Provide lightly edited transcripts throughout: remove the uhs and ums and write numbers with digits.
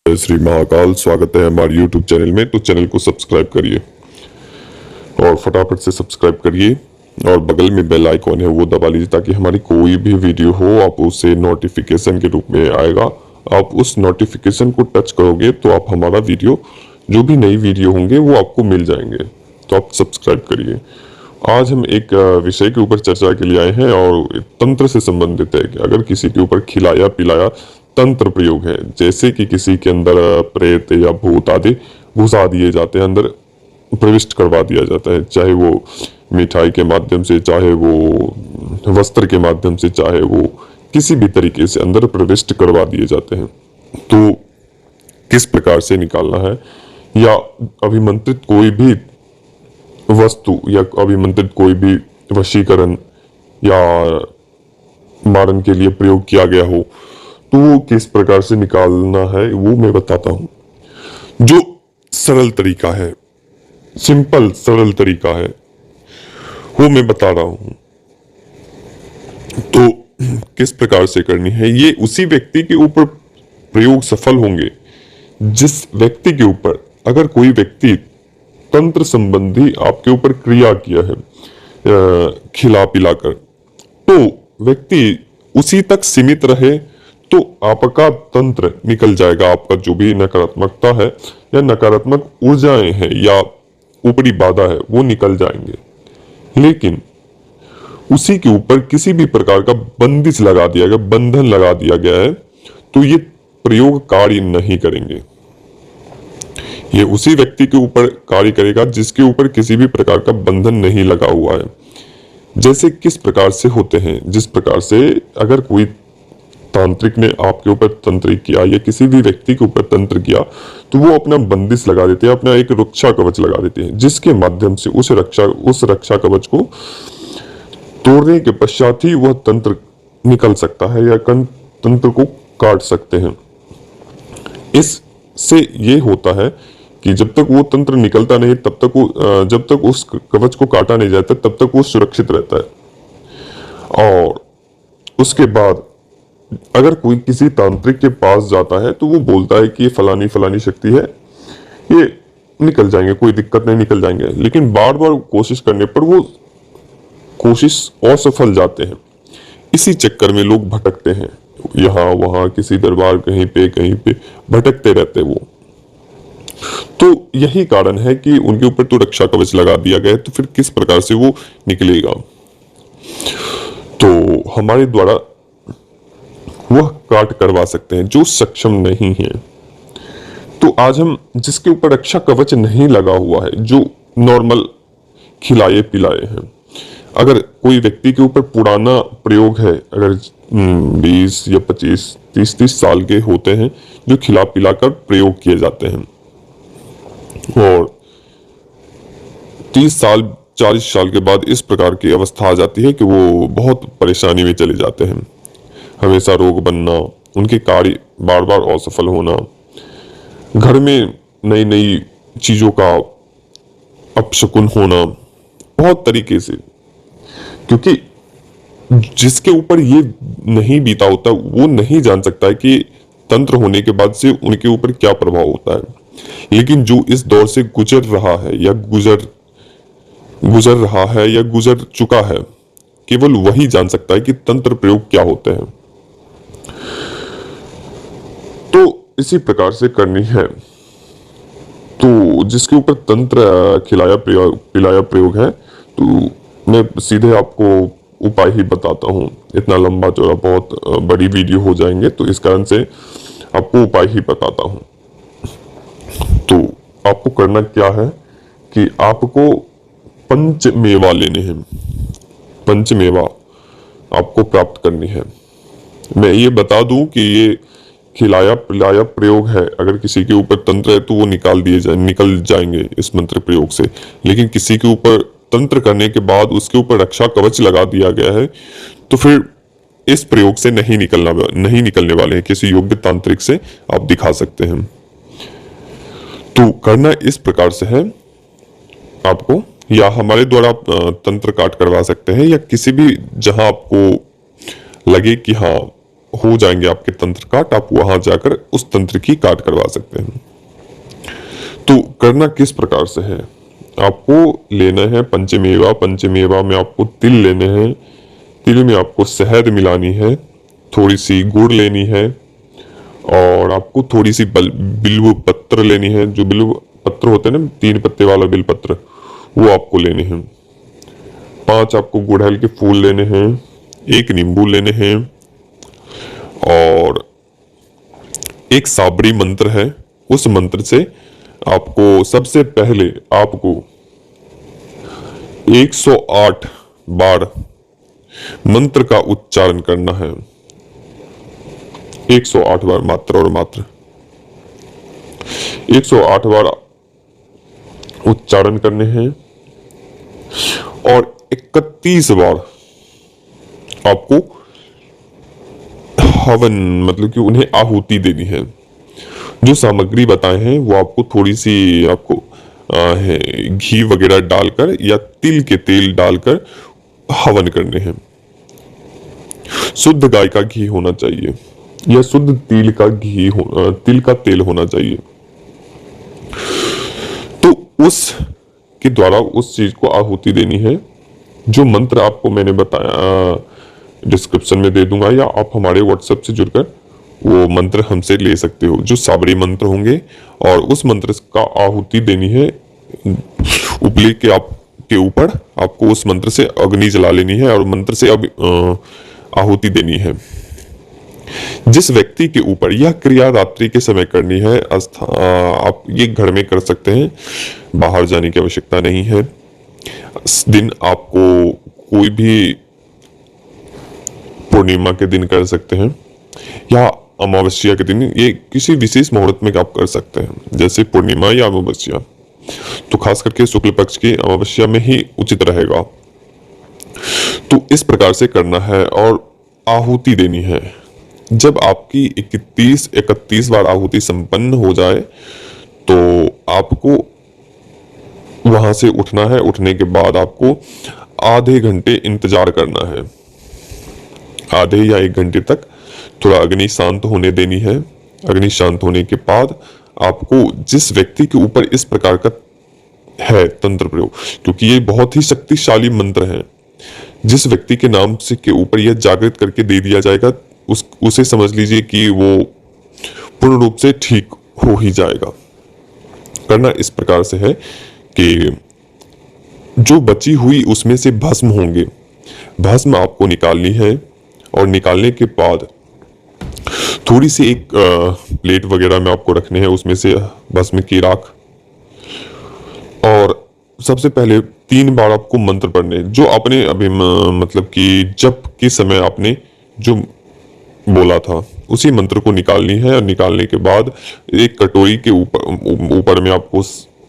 श्री महाकाल। स्वागत है हमारे YouTube चैनल में। तो चैनल को सब्सक्राइब करिए और फटाफट से सब्सक्राइब करिए और बगल में बेल आइकॉन है वो दबा लीजिए ताकि हमारी कोई भी वीडियो हो आप उसे नोटिफिकेशन के रूप में आएगा। आप उस नोटिफिकेशन को टच करोगे तो आप हमारा वीडियो जो भी नई वीडियो होंगे वो आपको मिल जाएंगे। तो आप सब्सक्राइब करिए। आज हम एक विषय के ऊपर चर्चा के लिए आए हैं और तंत्र से संबंधित है कि अगर किसी के ऊपर खिलाया पिलाया तंत्र प्रयोग है, जैसे कि किसी के अंदर प्रेत या भूत आदि घुसा दिए जाते हैं, अंदर प्रविष्ट करवा दिया जाता है, चाहे वो मिठाई के माध्यम से, चाहे वो वस्त्र के माध्यम से, चाहे वो किसी भी तरीके से अंदर प्रविष्ट करवा दिए जाते हैं। तो किस प्रकार से निकालना है, या अभिमंत्रित कोई भी वस्तु या अभिमंत्रित कोई भी वशीकरण या मारन के लिए प्रयोग किया गया हो तो वो किस प्रकार से निकालना है वो मैं बताता हूं। जो सरल तरीका है, सिंपल सरल तरीका है वो मैं बता रहा हूं। तो किस प्रकार से करनी है, ये उसी व्यक्ति के ऊपर प्रयोग सफल होंगे जिस व्यक्ति के ऊपर, अगर कोई व्यक्ति तंत्र संबंधी आपके ऊपर क्रिया किया है खिला पिलाकर, तो व्यक्ति उसी तक सीमित रहे तो आपका तंत्र निकल जाएगा। आपका जो भी नकारात्मकता है या नकारात्मक ऊर्जाएं हैं या ऊपरी बाधा है वो निकल जाएंगे। लेकिन उसी के ऊपर किसी भी प्रकार का बंदिश लगा दिया गया, बंधन लगा दिया गया है, तो ये प्रयोग कार्य नहीं करेंगे। ये उसी व्यक्ति के ऊपर कार्य करेगा जिसके ऊपर किसी भी प्रकार का बंधन नहीं लगा हुआ है। जैसे किस प्रकार से होते हैं, जिस प्रकार से अगर कोई तांत्रिक ने आपके ऊपर तंत्र किया या किसी भी व्यक्ति के ऊपर तंत्र किया तो वो अपना बंदिश लगा देते हैं, अपना एक रक्षा कवच लगा देते हैं, जिसके माध्यम से उस रक्षा कवच को तोड़ने के पश्चात ही वह तंत्र निकल सकता है या तंत्र को काट सकते हैं। इससे ये होता है कि जब तक वो तंत्र निकलता नहीं, तब तक वो जब तक उस कवच को काटा नहीं जाता तब तक वो सुरक्षित रहता है। और उसके बाद अगर कोई किसी तांत्रिक के पास जाता है तो वो बोलता है कि ये फलानी फलानी शक्ति है, ये निकल जाएंगे, कोई दिक्कत नहीं, निकल जाएंगे। लेकिन बार बार कोशिश करने पर वो कोशिश असफल जाते हैं। इसी चक्कर में लोग भटकते हैं, यहाँ वहां किसी दरबार कहीं पे भटकते रहते वो। तो यही कारण है कि उनके ऊपर तो रक्षा कवच लगा दिया गया है, तो फिर किस प्रकार से वो निकलेगा। तो हमारे द्वारा वह काट करवा सकते हैं जो सक्षम नहीं है। तो आज हम जिसके ऊपर रक्षा कवच नहीं लगा हुआ है, जो नॉर्मल खिलाए पिलाए हैं, अगर कोई व्यक्ति के ऊपर पुराना प्रयोग है, अगर 20 या 25 30 साल के होते हैं जो खिला पिलाकर प्रयोग किए जाते हैं, और 30 साल 40 साल के बाद इस प्रकार की अवस्था आ जाती है कि वो बहुत परेशानी में चले जाते हैं। हमेशा रोग बनना, उनके कार्य बार बार असफल होना, घर में नई नई चीजों का अपशकुन होना, बहुत तरीके से। क्योंकि जिसके ऊपर ये नहीं बीता होता वो नहीं जान सकता है कि तंत्र होने के बाद से उनके ऊपर क्या प्रभाव होता है। लेकिन जो इस दौर से गुजर रहा है या गुजर चुका है, केवल वही जान सकता है कि तंत्र प्रयोग क्या होते हैं। तो इसी प्रकार से करनी है। तो जिसके ऊपर तंत्र खिलाया पिलाया प्रयोग है, तो मैं सीधे आपको उपाय ही बताता हूँ। इतना लंबा चौड़ा बहुत बड़ी वीडियो हो जाएंगे, तो इस कारण से आपको उपाय ही बताता हूँ। तो आपको करना क्या है कि आपको पंचमेवा लेने हैं, पंचमेवा आपको प्राप्त करनी है। मैं ये बता दूं कि ये खिलाया पिलाया प्रयोग है, अगर किसी के ऊपर तंत्र है तो वो निकल जाएंगे इस मंत्र प्रयोग से। लेकिन किसी के ऊपर तंत्र करने के बाद उसके ऊपर रक्षा कवच लगा दिया गया है तो फिर इस प्रयोग से नहीं निकलने वाले हैं। किसी योग्य तांत्रिक से आप दिखा सकते हैं। तो करना इस प्रकार से है आपको, या हमारे द्वारा आप तंत्र काट करवा सकते हैं, या किसी भी जहां आपको लगे कि हाँ हो जाएंगे आपके तंत्र काट, आप वहां जाकर उस तंत्र की काट करवा सकते हैं। तो करना किस प्रकार से है, आपको लेना है पंचमेवा। पंचमेवा में आपको तिल लेने हैं, तिल में आपको शहद मिलानी है, थोड़ी सी गुड़ लेनी है, और आपको थोड़ी सी बिल्व पत्र लेनी है। जो बिल्व पत्र होते हैं ना, 3 पत्ते वाला बिल पत्र, वो आपको लेने हैं। 5 आपको गुड़हल के फूल लेने हैं, 1 नींबू लेने हैं, और एक साबरी मंत्र है। उस मंत्र से आपको सबसे पहले आपको 108 बार मंत्र का उच्चारण करना है। 108 बार मात्र और मात्र 108 बार उच्चारण करने हैं, और 31 बार आपको हवन, मतलब कि उन्हें आहुति देनी है। जो सामग्री बताए हैं वो आपको थोड़ी सी आपको घी वगैरह डालकर या तिल के तेल डालकर हवन करने हैं। शुद्ध गाय का घी होना चाहिए या शुद्ध तिल का घी तिल का तेल होना चाहिए। तो उस के द्वारा उस चीज को आहुति देनी है। जो मंत्र आपको मैंने बताया डिस्क्रिप्शन में दे दूंगा, या आप हमारे व्हाट्सएप से जुड़कर वो मंत्र हमसे ले सकते हो, जो साबरी मंत्र होंगे। और उस मंत्र का आहुति देनी है उपले के आपके ऊपर, आपको उस मंत्र से अग्नि जला लेनी है और मंत्र से अब आहुति देनी है। जिस व्यक्ति के ऊपर यह क्रिया रात्रि के समय करनी है, आप ये घर में कर सकते हैं, बाहर जाने की आवश्यकता नहीं है। इस दिन आपको कोई भी पूर्णिमा के दिन कर सकते हैं या अमावस्या के दिन, ये किसी विशेष मुहूर्त में आप कर सकते हैं, जैसे पूर्णिमा या अमावस्या। तो खास करके शुक्ल पक्ष की अमावस्या में ही उचित रहेगा। तो इस प्रकार से करना है और आहुति देनी है। जब आपकी 31 बार आहुति संपन्न हो जाए तो आपको वहां से उठना है। उठने के बाद आपको आधे घंटे इंतजार करना है, आधे या 1 घंटे तक थोड़ा अग्नि शांत होने देनी है। अग्नि शांत होने के बाद आपको जिस व्यक्ति के ऊपर इस प्रकार का है तंत्र प्रयोग, क्योंकि ये बहुत ही शक्तिशाली मंत्र है, जिस व्यक्ति के नाम से के ऊपर यह जागृत करके दे दिया जाएगा उसे समझ लीजिए कि वो पूर्ण रूप से ठीक हो ही जाएगा। करना इस प्रकार से है कि जो बची हुई उसमें से भस्म होंगे, भस्म आपको निकालनी है, और निकालने के बाद थोड़ी सी एक प्लेट वगैरह में आपको रखने हैं, उसमें से भस्म की राख। और सबसे पहले 3 बार आपको मंत्र पढ़ने, जो आपने अभी मतलब कि जप के समय आपने जो बोला था उसी मंत्र को निकालनी है। और निकालने के बाद एक कटोरी के ऊपर में आपको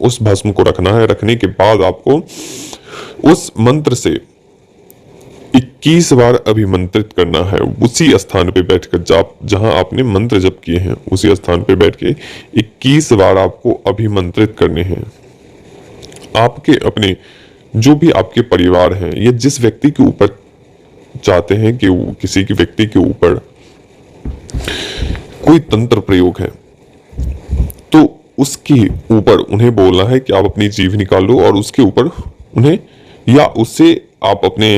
उस भस्म को रखना है। रखने के बाद आपको उस मंत्र से 21 बार अभिमंत्रित करना है। उसी स्थान पे बैठकर जहां आपने मंत्र जप किए हैं, उसी स्थान पे बैठ के 21 बार आपको अभिमंत्रित करने हैं। आपके अपने जो भी आपके परिवार हैं, या जिस व्यक्ति के ऊपर चाहते हैं कि किसी के व्यक्ति के ऊपर कोई तंत्र प्रयोग है, तो उसके ऊपर उन्हें बोलना है कि आप अपनी जीभ निकाल लो, और उसके ऊपर उन्हें, या उससे आप अपने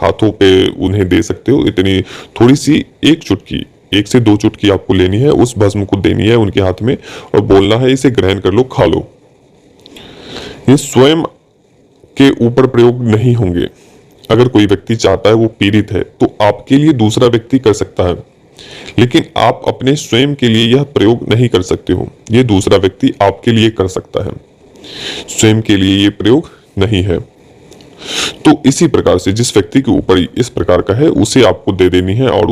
हाथों पे उन्हें दे सकते हो। इतनी थोड़ी सी 1 चुटकी, 1 से 2 चुटकी आपको लेनी है, उस भस्म को देनी है उनके हाथ में, और बोलना है इसे ग्रहण कर लो, खा लो। ये स्वयं के ऊपर प्रयोग नहीं होंगे। अगर कोई व्यक्ति चाहता है, वो पीड़ित है, तो आपके लिए दूसरा व्यक्ति कर सकता है, लेकिन आप अपने स्वयं के लिए यह प्रयोग नहीं कर सकते हो। ये दूसरा व्यक्ति आपके लिए कर सकता है, स्वयं के लिए ये प्रयोग नहीं है। तो इसी प्रकार से जिस व्यक्ति के ऊपर इस प्रकार का है, उसे आपको दे देनी है, और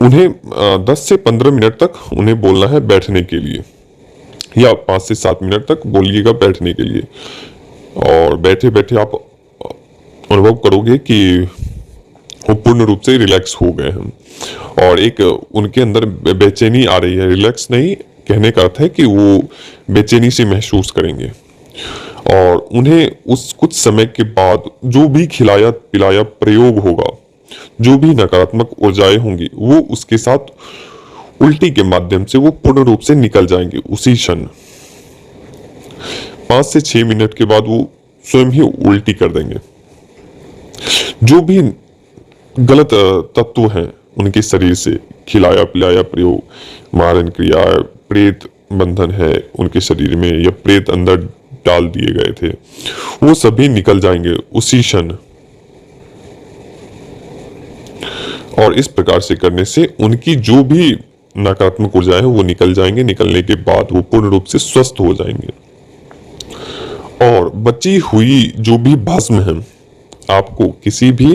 उन्हें 10 से 15 मिनट तक उन्हें बोलना है बैठने के लिए, या 5 से 7 मिनट तक बोलिएगा बैठने के लिए। और बैठे बैठे आप अनुभव करोगे कि वो पूर्ण रूप से रिलैक्स हो गए हैं, और एक उनके अंदर बेचैनी आ रही है। रिलैक्स नहीं कहने का अर्थ है कि वो बेचैनी से महसूस करेंगे, और उन्हें उस कुछ समय के बाद जो भी खिलाया पिलाया प्रयोग होगा, जो भी नकारात्मक ऊर्जाएं होंगी वो उसके साथ उल्टी के माध्यम से वो पूर्ण रूप से निकल जाएंगे उसी क्षण। 5 से 6 मिनट के बाद वो स्वयं ही उल्टी कर देंगे। जो भी गलत तत्व हैं उनके शरीर से, खिलाया पिलाया प्रयोग, मारन क्रिया, प्रेत बंधन है उनके शरीर में या प्रेत अंदर डाल दिए गए थे, वो सभी निकल जाएंगे उसी क्षण। और इस प्रकार से करने से उनकी जो भी नकारात्मक ऊर्जाएं हैं वो निकल जाएंगे। निकलने के बाद वो पूर्ण रूप से स्वस्थ हो जाएंगे। और बची हुई जो भी भस्म है आपको किसी भी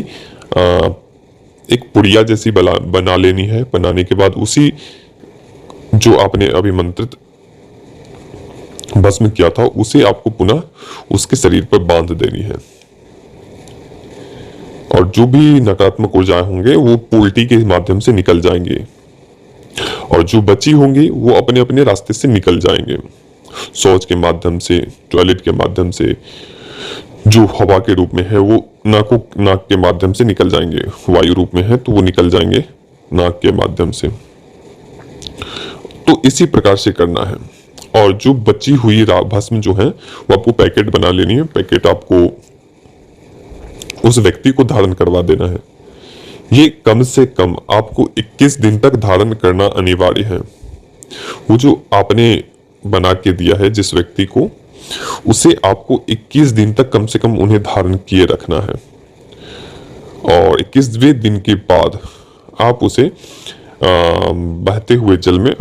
एक पुड़िया जैसी बना लेनी है। बनाने के बाद उसी जो आपने अभिमंत्रित भस्म किया था उसे आपको पुनः उसके शरीर पर बांध देनी है। और जो भी नकारात्मक ऊर्जाएं होंगे वो उल्टी के माध्यम से निकल जाएंगे और जो बची होंगी वो अपने अपने रास्ते से निकल जाएंगे। शौच के माध्यम से, टॉयलेट के माध्यम से, जो हवा के रूप में है वो नाक के माध्यम से निकल जाएंगे। वायु रूप में है तो वो निकल जाएंगे नाक के माध्यम से। तो इसी प्रकार से करना है। और जो बची हुई भस्म जो है वो आपको पैकेट बना लेनी है। पैकेट आपको उस व्यक्ति को धारण करवा देना है। ये कम से कम आपको 21 दिन तक धारण करना अनिवार्य है। वो जो आपने बना के दिया है जिस व्यक्ति को, उसे आपको 21 दिन तक कम से कम उन्हें धारण किए रखना है। और 21वें दिन के बाद आप उसे बहते हुए जल में